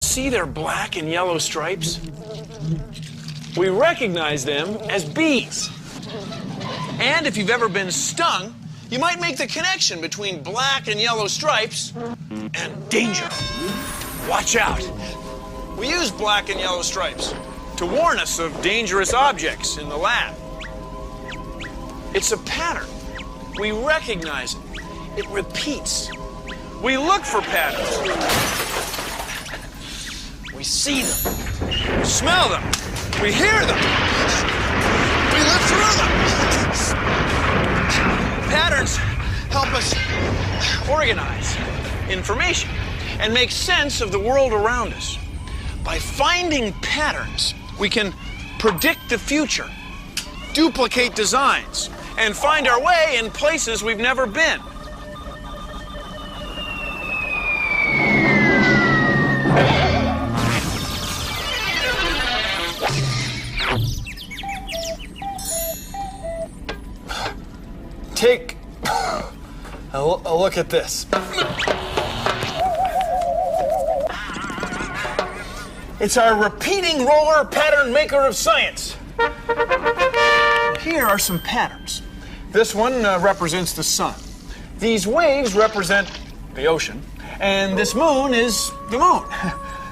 See their black and yellow stripes? We recognize them as bees. And if you've ever been stung, you might make the connection between black and yellow stripes and danger. Watch out. We use black and yellow stripes to warn us of dangerous objects in the lab. It's a pattern. We recognize it. It repeats. We look for patterns. We see them. We smell them. We hear them. We live through them. Patterns help us organize information and make sense of the world around us. By finding patterns, we can predict the future, duplicate designs, and find our way in places we've never been. Take a look at this. It's our repeating roller pattern maker of science. Here are some patterns. This one represents the sun. These waves represent the ocean. And this moon is the moon.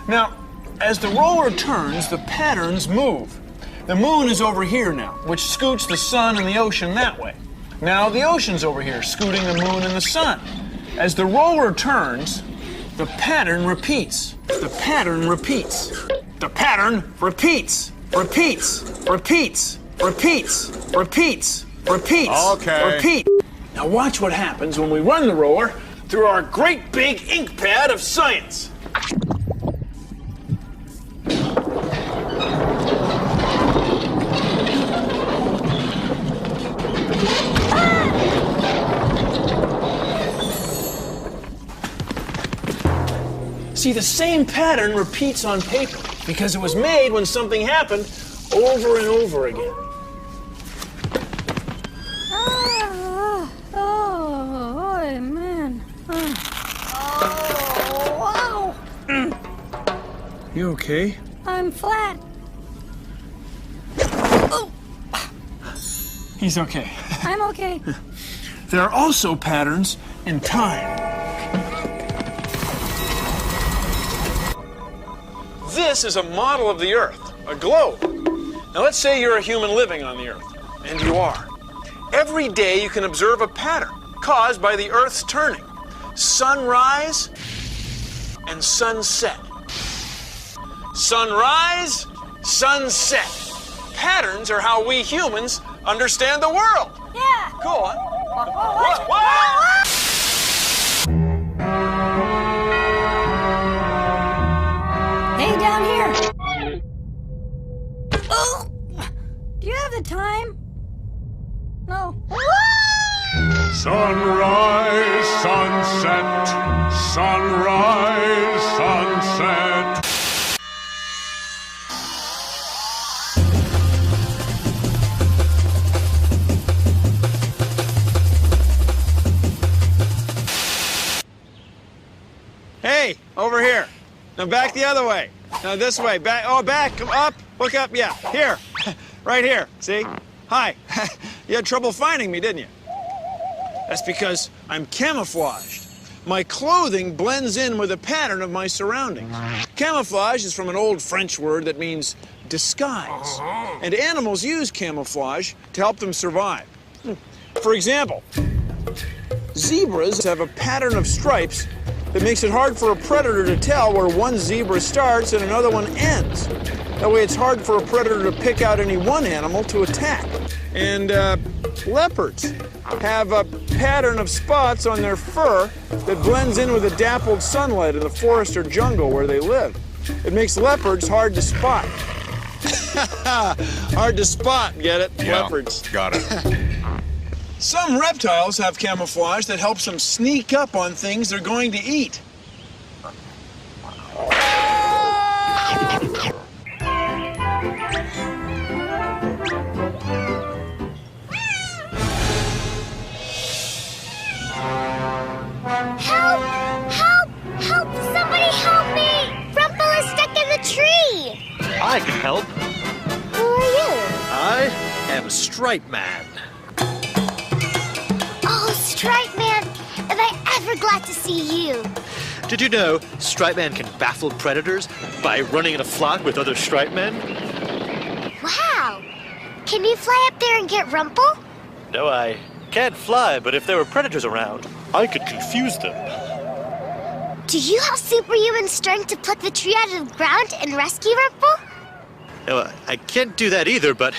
Now, as the roller turns, the patterns move. The moon is over here now, which scoots the sun and the ocean that way. Now the ocean's over here, scooting the moon and the sun. As the roller turns, the pattern repeats. The pattern repeats. The pattern repeats. Repeats. Repeats. Repeats. Repeats. Repeats. Okay. Repeat. Now watch what happens when we run the roller through our great big ink pad of science. See, the same pattern repeats on paper because it was made when something happened over and over again. Oh, man. Oh, wow. You okay? I'm flat. Oh. He's okay. I'm okay. There are also patterns in time. This is a model of the Earth, a globe. Now let's say you're a human living on the Earth, and you are. Every day you can observe a pattern caused by the Earth's turning. Sunrise and sunset. Sunrise, sunset. Patterns are how we humans understand the world. Yeah. Cool, huh? What? Hey, down here. Oh, do you have the time? No. Sunrise, sunset, sunrise, sunset. Hey, over here. Now back the other way. Now this way. Back. Oh, back. Come up. Look up. Yeah. Here. Right here. See? Hi. You had trouble finding me, didn't you? That's because I'm camouflaged. My clothing blends in with the pattern of my surroundings. Camouflage is from an old French word that means disguise. And animals use camouflage to help them survive. For example, zebras have a pattern of stripes that makes it hard for a predator to tell where one zebra starts and another one ends. That way it's hard for a predator to pick out any one animal to attack. And leopards have a pattern of spots on their fur that blends in with the dappled sunlight in the forest or jungle where they live. It makes leopards hard to spot. Hard to spot, get it? Yeah, Leopards. got it. Some reptiles have camouflage that helps them sneak up on things they're going to eat. Help! Help! Help! Somebody help me! Rumpel is I can help. Who are you? I am Stripe Man. Oh, Stripe Man, am I ever glad to see you. Did you know Stripe Man can baffle predators by running in a flock with other Stripe Men? Wow. Can you fly up there and get Rumple? No, I can't fly, but if there were predators around, I could confuse them. Do you have superhuman strength to pluck the tree out of the ground and rescue Rumple? No, I can't do that either, but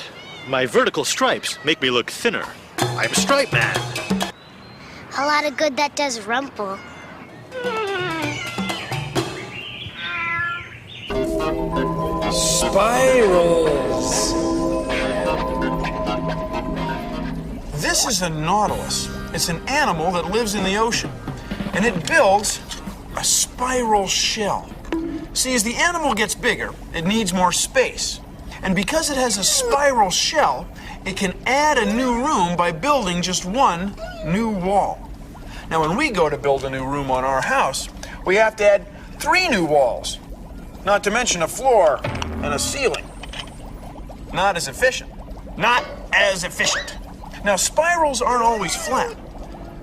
my vertical stripes make me look thinner. I'm Stripe Man. A lot of good that does Rumple. Spirals. This is a nautilus. It's an animal that lives in the ocean, and it builds a spiral shell. See, as the animal gets bigger, it needs more space. And because it has a spiral shell, it can add a new room by building just one new wall. Now, when we go to build a new room on our house, we have to add 3 new walls, not to mention a floor and a ceiling. Not as efficient. Not as efficient. Now, spirals aren't always flat.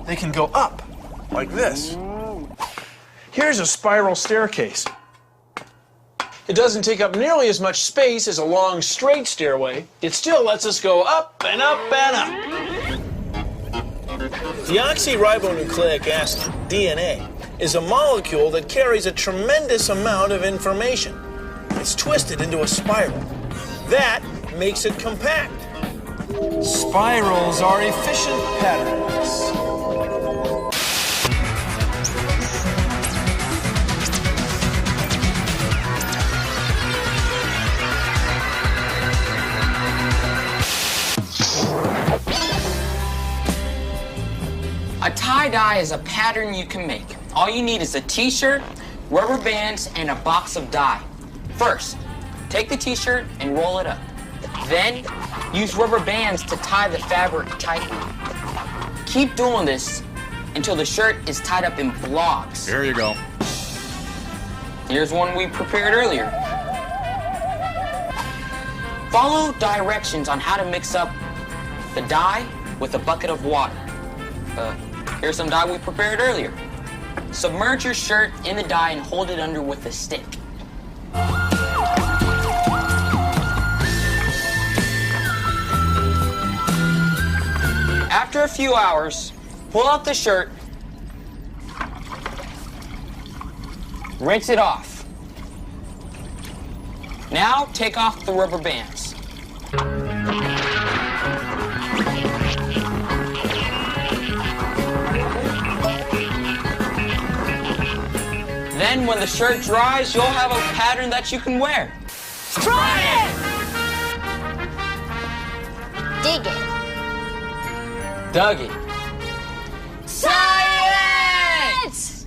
They can go up, like this. Here's a spiral staircase. It doesn't take up nearly as much space as a long, straight stairway. It still lets us go up and up and up. Deoxyribonucleic acid, DNA, is a molecule that carries a tremendous amount of information. It's twisted into a spiral. That makes it compact. Spirals are efficient patterns. A tie-dye is a pattern you can make. All you need is a t-shirt, rubber bands, and a box of dye. First, take the t-shirt and roll it up. Then, use rubber bands to tie the fabric tightly. Keep doing this until the shirt is tied up in blocks. Here you go. Here's one we prepared earlier. Follow directions on how to mix up the dye with a bucket of water. Here's some dye we prepared earlier. Submerge your shirt in the dye and hold it under with a stick. After a few hours, pull out the shirt, rinse it off. Now take off the rubber bands. Then when the shirt dries, you'll have a pattern that you can wear. Try it! Dig it. Dug it. Science!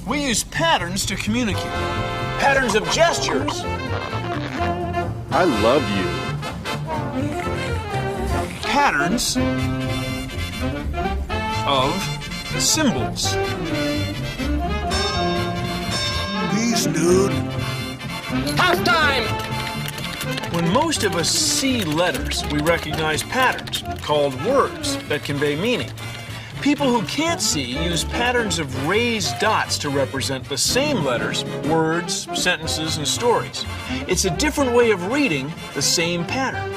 We use patterns to communicate. Patterns of gestures. I love you. Patterns of symbols. Peace, dude. Half time! When most of us see letters, we recognize patterns, called words, that convey meaning. People who can't see use patterns of raised dots to represent the same letters, words, sentences, and stories. It's a different way of reading the same pattern.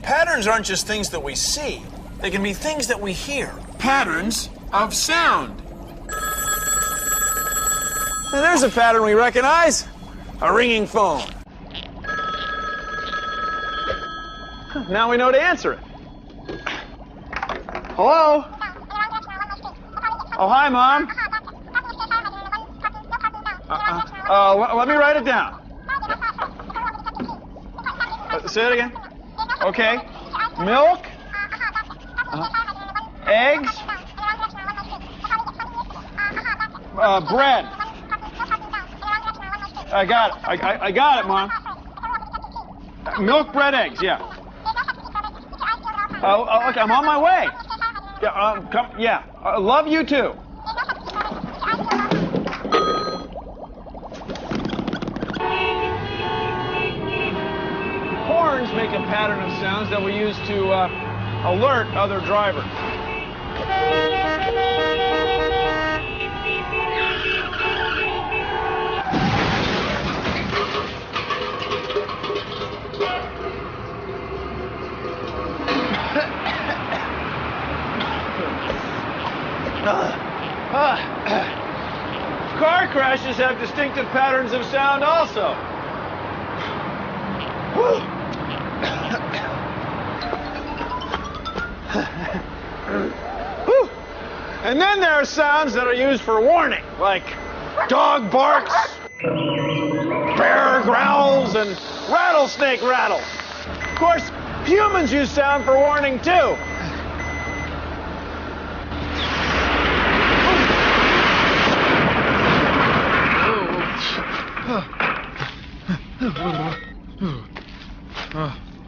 Patterns aren't just things that we see. They can be things that we hear. Patterns of sound. Now, there's a pattern we recognize. A ringing phone. Now we know to answer it. Hello? Oh, hi, Mom. Let me write it down. Say it again. Okay. Milk. Eggs. Bread. I got it. I got it, Mom. Milk, bread, eggs, yeah. Okay, I'm on my way. Yeah, come, yeah. Love you too. make a pattern of sounds that we use to alert other drivers. Car crashes have distinctive patterns of sound also. And then there are sounds that are used for warning, like dog barks, bear growls, and rattlesnake rattles. Of course, humans use sound for warning too.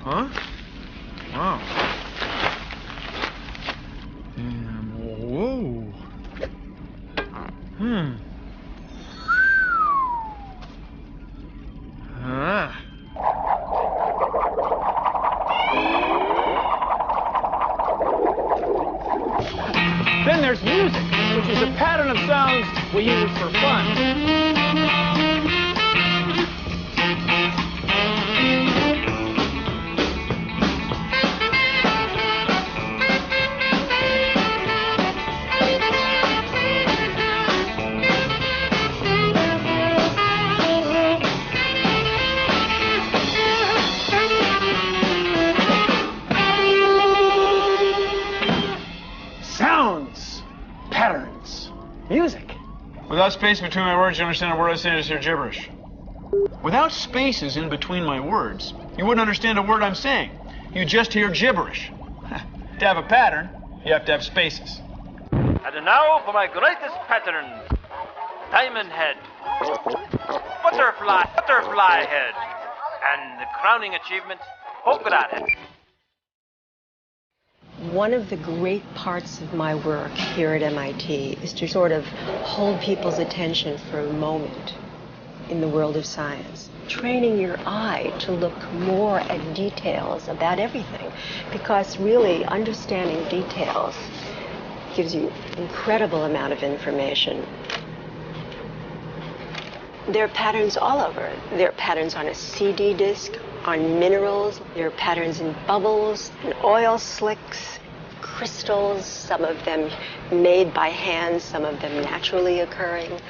Huh? Wow. Whoa. Then there's music, which is a pattern of sounds we use for fun. Sounds, patterns, music. Without space between my words, you understand a word I say, just hear gibberish. Without spaces in between my words, you wouldn't understand a word I'm saying. You just hear gibberish. To have a pattern, you have to have spaces. And now for my greatest pattern, diamond head, butterfly head, and the crowning achievement, polka dot head. One of the great parts of my work here at MIT is to sort of hold people's attention for a moment in the world of science, training your eye to look more at details about everything, because really understanding details gives you an incredible amount of information. There are patterns all over. There are patterns on a CD disc, on minerals. There are patterns in bubbles and oil slicks, crystals, some of them made by hand, some of them naturally occurring.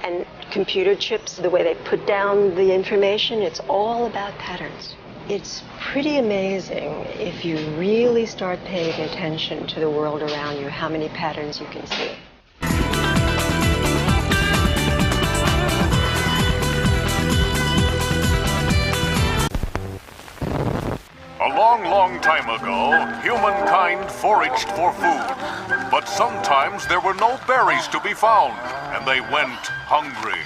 And computer chips, the way they put down the information, it's all about patterns. It's pretty amazing if you really start paying attention to the world around you, how many patterns you can see. A long, long time ago, humankind foraged for food. But sometimes there were no berries to be found, and they went hungry.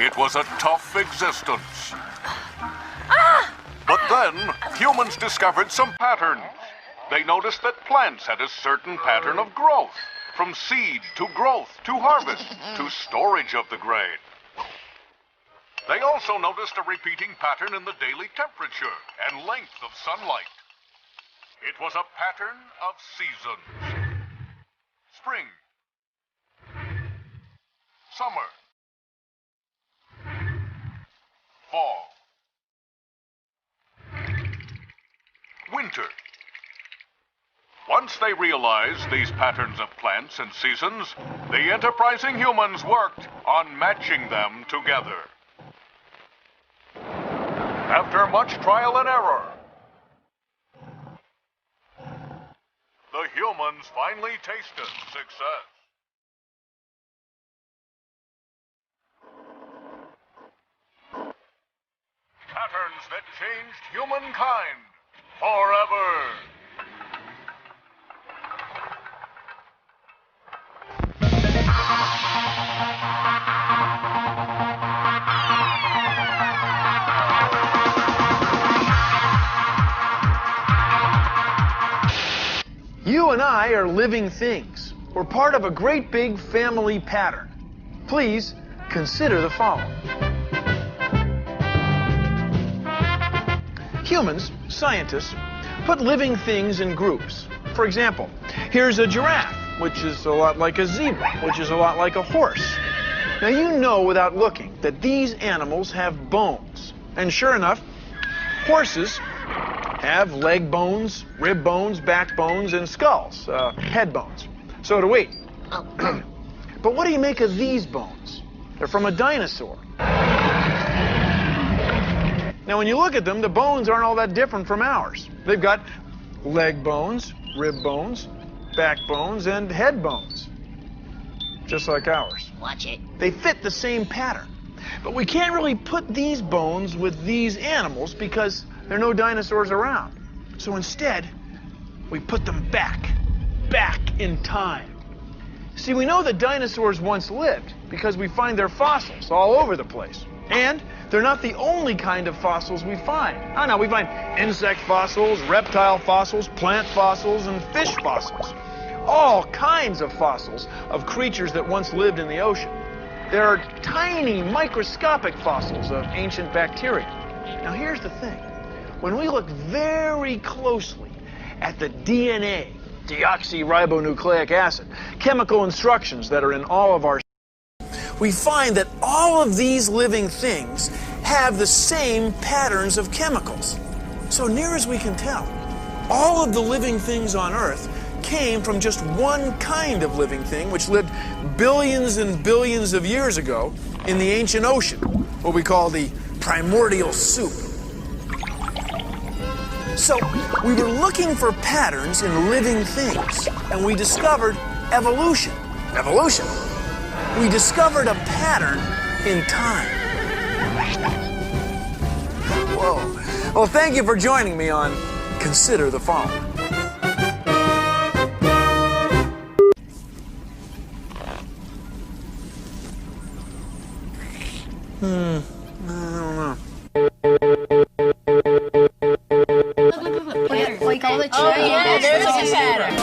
It was a tough existence. But then, humans discovered some patterns. They noticed that plants had a certain pattern of growth, from seed to growth to harvest to storage of the grain. They also noticed a repeating pattern in the daily temperature and length of sunlight. It was a pattern of seasons. Spring. Summer. Fall. Winter. Once they realized these patterns of plants and seasons, the enterprising humans worked on matching them together. After much trial and error, the humans finally tasted success. Patterns that changed humankind forever. You and I are living things. We're part of a great big family pattern. Please consider the following. Humans, scientists, put living things in groups. For example, here's a giraffe, which is a lot like a zebra, which is a lot like a horse. Now you know without looking that these animals have bones. And sure enough, horses have leg bones, rib bones, back bones, and skulls, head bones. So do we. But what do you make of these bones? They're from a dinosaur. Now when you look at them, the bones aren't all that different from ours. They've got leg bones, rib bones, back bones, and head bones. Just like ours. Watch it. They fit the same pattern. But we can't really put these bones with these animals because there are no dinosaurs around. So instead, we put them back in time. See, we know that dinosaurs once lived because we find their fossils all over the place. And they're not the only kind of fossils we find. Oh, no, we find insect fossils, reptile fossils, plant fossils, and fish fossils. All kinds of fossils of creatures that once lived in the ocean. There are tiny microscopic fossils of ancient bacteria. Now here's the thing. When we look very closely at the DNA, deoxyribonucleic acid, chemical instructions that are in all of our, we find that all of these living things have the same patterns of chemicals. So near as we can tell, all of the living things on Earth came from just one kind of living thing which lived billions and billions of years ago in the ancient ocean, what we call the primordial soup. So we were looking for patterns in living things, and we discovered evolution. Evolution. We discovered a pattern in time. Whoa. Well, thank you for joining me on Consider the Following. I don't know. Like all the there's a pattern.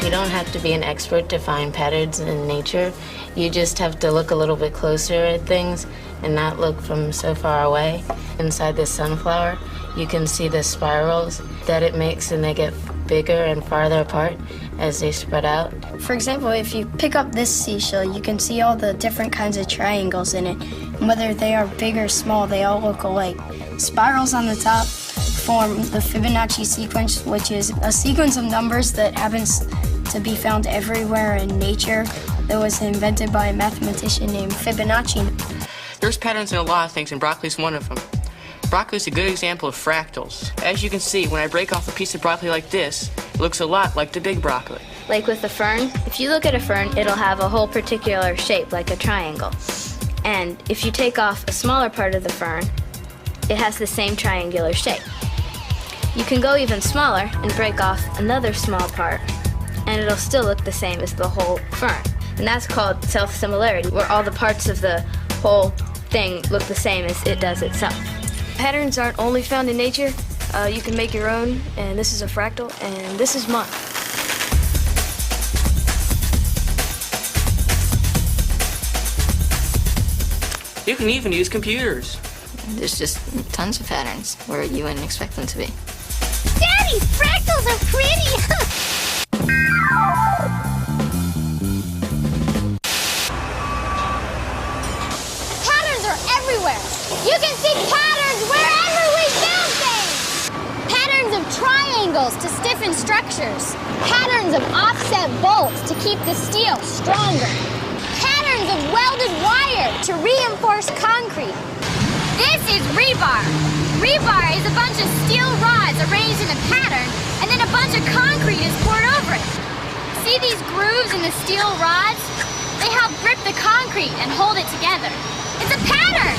You don't have to be an expert to find patterns in nature. You just have to look a little bit closer at things and not look from so far away. Inside this sunflower, you can see the spirals that it makes, and they get bigger and farther apart as they spread out. For example, if you pick up this seashell, you can see all the different kinds of triangles in it. And whether they are big or small, they all look alike. Spirals on the top form the Fibonacci sequence, which is a sequence of numbers that happens to be found everywhere in nature that was invented by a mathematician named Fibonacci. There's patterns in a lot of things, and broccoli's one of them. Broccoli is a good example of fractals. As you can see, when I break off a piece of broccoli like this, it looks a lot like the big broccoli. Like with a fern, if you look at a fern, it'll have a whole particular shape, like a triangle. And if you take off a smaller part of the fern, it has the same triangular shape. You can go even smaller and break off another small part, and it'll still look the same as the whole fern. And that's called self-similarity, where all the parts of the whole thing look the same as it does itself. Patterns aren't only found in nature. You can make your own, and this is a fractal, and this is mine. You can even use computers. There's just tons of patterns where you wouldn't expect them to be. Daddy, fractals are pretty! Patterns are everywhere! You can see patterns wherever we build things! Patterns of triangles to stiffen structures. Patterns of offset bolts to keep the steel stronger. Patterns of welded wire to reinforce concrete. This is rebar. Rebar is a bunch of steel rods arranged in a pattern, and then a bunch of concrete is poured over it. See these grooves in the steel rods? They help grip the concrete and hold it together. It's a pattern!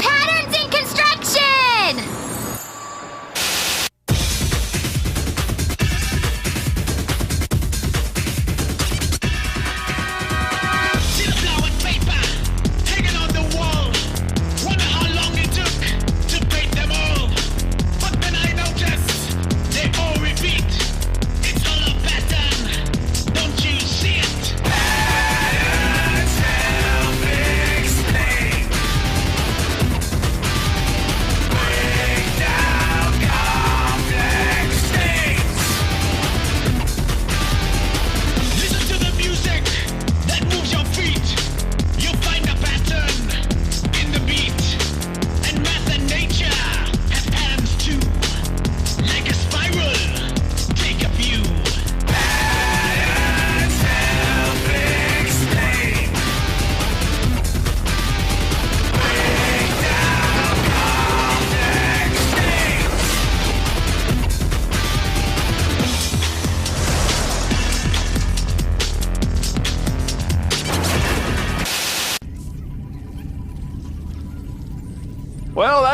Patterns in construction!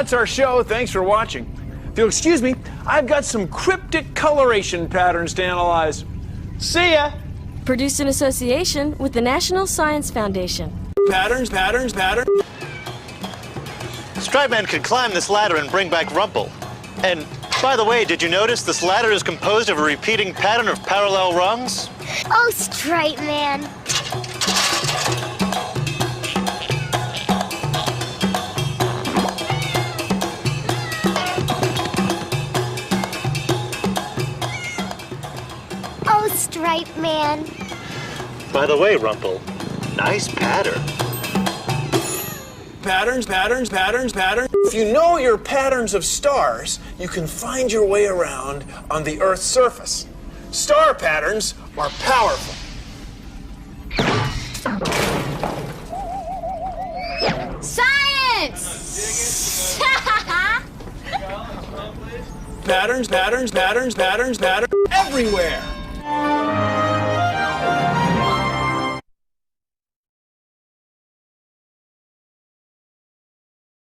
that's our show. Thanks for watching. If you'll excuse me, I've got some cryptic coloration patterns to analyze. See ya! Produced in association with the National Science Foundation. Patterns. Stripe Man could climb this ladder and bring back Rumple. And, by the way, did you notice this ladder is composed of a repeating pattern of parallel rungs? Oh, Stripe Man. Oh, Stripe Man. By the way, Rumple, nice pattern. Patterns. If you know your patterns of stars, you can find your way around on the Earth's surface. Star patterns are powerful. Science! Patterns everywhere.